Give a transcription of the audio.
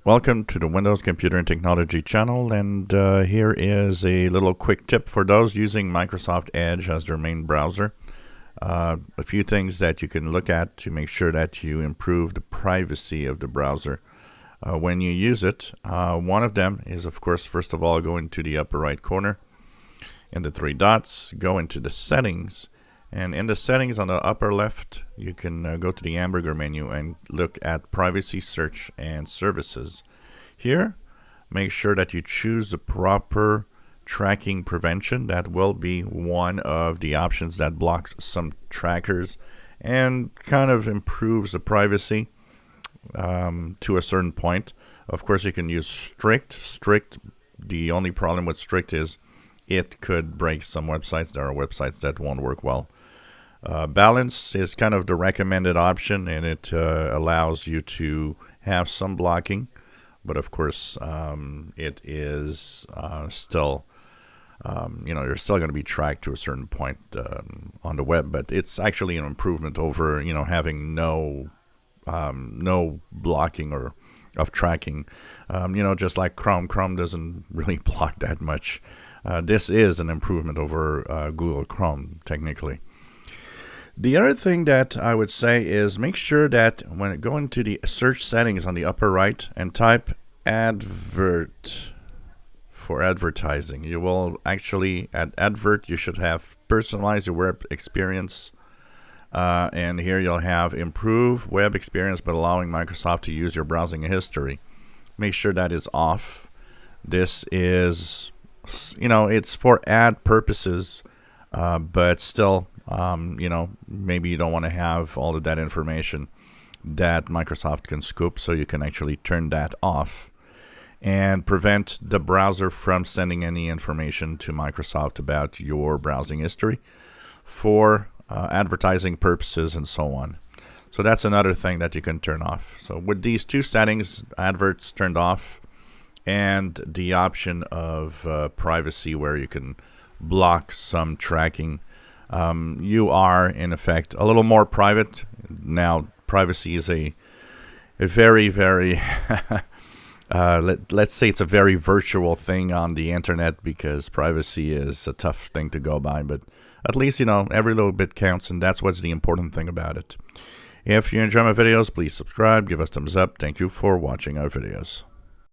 Welcome to the Windows Computer and Technology channel, and here is a little quick tip for those using Microsoft Edge as their main browser. A few things that you can look at to make sure that you improve the privacy of the browser when you use it. One of them is, of course, first of all, go into the upper right corner in the three dots, go into the settings, and in the settings on the upper left, you can go to the hamburger menu and look at privacy, search, and services. Here, make sure that you choose the proper tracking prevention. That will be one of the options that blocks some trackers and kind of improves the privacy to a certain point. Of course, you can use strict. The only problem with strict is it could break some websites. There are websites that won't work well. Balance is kind of the recommended option, and it allows you to have some blocking, but of course it is still you're still going to be tracked to a certain point on the web, but it's actually an improvement over having no blocking or of tracking. Just like Chrome doesn't really block that much. This is an improvement over Google Chrome technically. The other thing that I would say is make sure that when you go into the search settings on the upper right and type advert for advertising, you will actually, at advert, you should have personalize your web experience. And here you'll have improve web experience but allowing Microsoft to use your browsing history. Make sure that is off. This is, it's for ad purposes, but still, maybe you don't want to have all of that information that Microsoft can scoop, so you can actually turn that off and prevent the browser from sending any information to Microsoft about your browsing history for advertising purposes and so on. So that's another thing that you can turn off. So with these two settings, adverts turned off, and the option of privacy where you can block some tracking, you are in effect a little more private. Now, privacy is a very, very let's say it's a very virtual thing on the internet, because privacy is a tough thing to go by, but at least every little bit counts, and that's what's the important thing about it. If you enjoy my videos, please subscribe, give us thumbs up. Thank you for watching our videos.